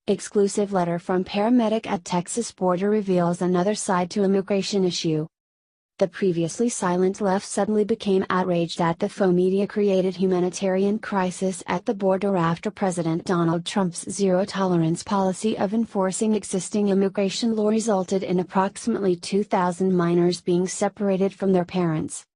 Exclusive letter from paramedic at Texas border reveals another side to immigration issue. The previously silent left suddenly became outraged at the faux media-created humanitarian crisis at the border after President Donald Trump's zero-tolerance policy of enforcing existing immigration law resulted in approximately 2,000 minors being separated from their parents.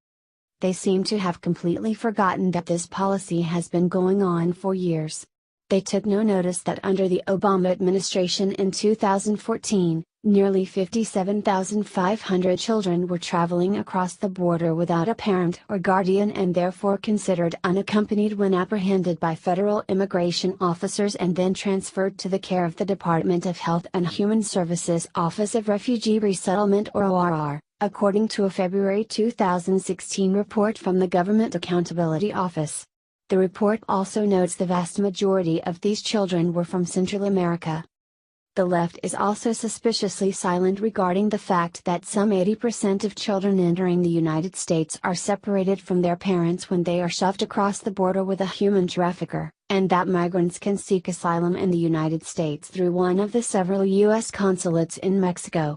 They seem to have completely forgotten that this policy has been going on for years. They took no notice that under the Obama administration in 2014, nearly 57,500 children were traveling across the border without a parent or guardian and therefore considered unaccompanied when apprehended by federal immigration officers and then transferred to the care of the Department of Health and Human Services Office of Refugee Resettlement or ORR, according to a February 2016 report from the Government Accountability Office. The report also notes the vast majority of these children were from Central America. The left is also suspiciously silent regarding the fact that some 80% of children entering the United States are separated from their parents when they are shoved across the border with a human trafficker, and that migrants can seek asylum in the United States through one of the several U.S. consulates in Mexico.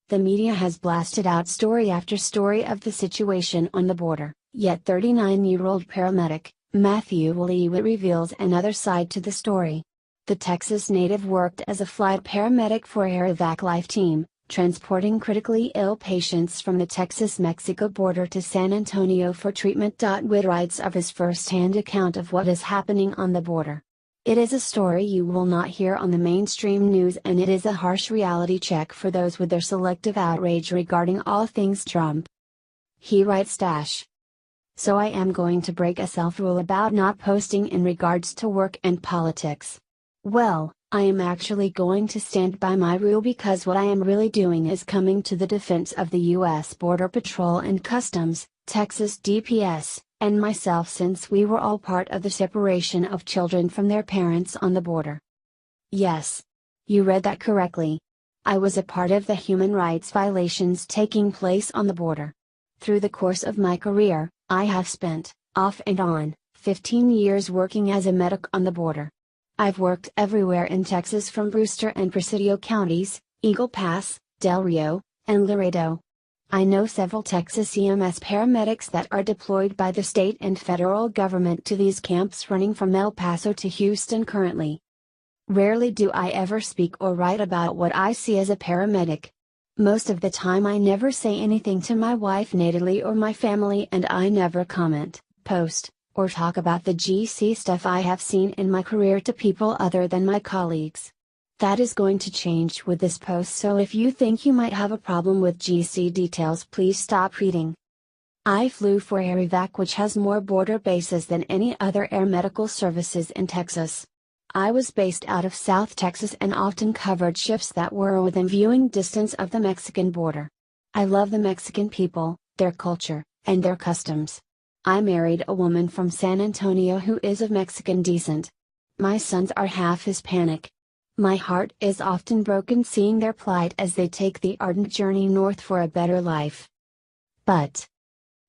The media has blasted out story after story of the situation on the border, yet 39-year-old paramedic, Matthew Leawitt reveals another side to the story. The Texas native worked as a flight paramedic for Air Evac Life Team, transporting critically ill patients from the Texas-Mexico border to San Antonio for treatment. Witt writes of his first-hand account of what is happening on the border. It is a story you will not hear on the mainstream news, and it is a harsh reality check for those with their selective outrage regarding all things Trump. He writes So I am going to break a self-rule about not posting in regards to work and politics. Well, I am actually going to stand by my rule because what I am really doing is coming to the defense of the U.S. Border Patrol and Customs, Texas DPS, and myself since we were all part of the separation of children from their parents on the border. Yes. You read that correctly. I was a part of the human rights violations taking place on the border. Through the course of my career, I have spent, off and on, 15 years working as a medic on the border. I've worked everywhere in Texas from Brewster and Presidio counties, Eagle Pass, Del Rio, and Laredo. I know several Texas EMS paramedics that are deployed by the state and federal government to these camps running from El Paso to Houston currently. Rarely do I ever speak or write about what I see as a paramedic. Most of the time I never say anything to my wife Natalie or my family, and I never comment, post, or talk about the GC stuff I have seen in my career to people other than my colleagues. That is going to change with this post, so if you think you might have a problem with GC details, please stop reading. I flew for Air Evac, which has more border bases than any other air medical services in Texas. I was based out of South Texas and often covered shifts that were within viewing distance of the Mexican border. I love the Mexican people, their culture, and their customs. I married a woman from San Antonio who is of Mexican descent. My sons are half Hispanic. My heart is often broken seeing their plight as they take the ardent journey north for a better life. But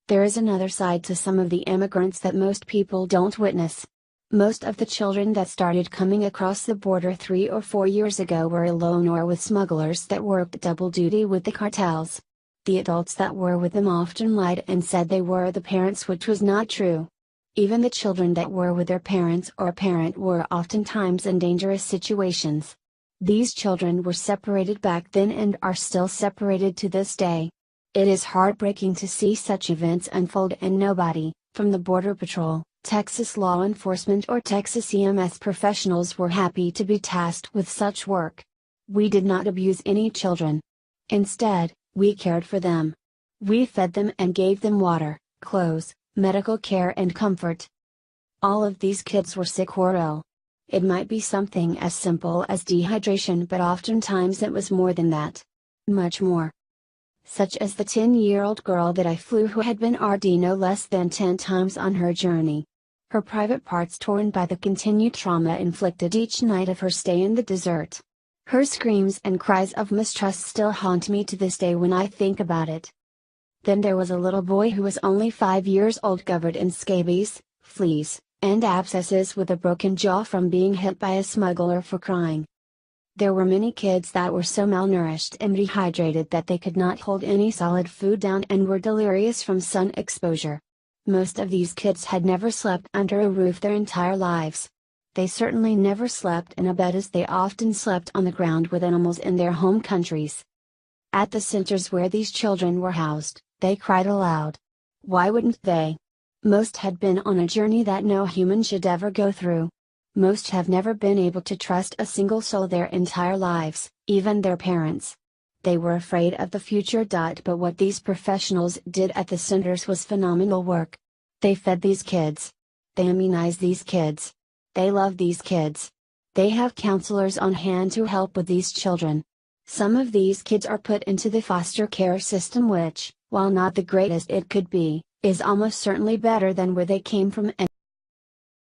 there is another side to some of the immigrants that most people don't witness. Most of the children that started coming across the border 3 or 4 years ago were alone or with smugglers that worked double duty with the cartels. The adults that were with them often lied and said they were the parents, which was not true. Even the children that were with their parents or a parent were oftentimes in dangerous situations. These children were separated back then and are still separated to this day. It is heartbreaking to see such events unfold, and nobody, from the Border Patrol, Texas law enforcement, or Texas EMS professionals were happy to be tasked with such work. We did not abuse any children. Instead, we cared for them. We fed them and gave them water, clothes, medical care and comfort. All of these kids were sick or ill. It might be something as simple as dehydration, but oftentimes it was more than that. Much more. Such as the 10-year-old girl that I flew who had been RD no less than 10 times on her journey. Her private parts torn by the continued trauma inflicted each night of her stay in the desert. Her screams and cries of mistrust still haunt me to this day when I think about it. Then there was a little boy who was only 5 years old, covered in scabies, fleas, and abscesses, with a broken jaw from being hit by a smuggler for crying. There were many kids that were so malnourished and dehydrated that they could not hold any solid food down and were delirious from sun exposure. Most of these kids had never slept under a roof their entire lives. They certainly never slept in a bed, as they often slept on the ground with animals in their home countries. At the centers where these children were housed, they cried aloud. Why wouldn't they? Most had been on a journey that no human should ever go through. Most have never been able to trust a single soul their entire lives, even their parents. They were afraid of the future. But what these professionals did at the centers was phenomenal work. They fed these kids. They immunized these kids. They love these kids. They have counselors on hand to help with these children. Some of these kids are put into the foster care system, which, while not the greatest it could be, is almost certainly better than where they came from.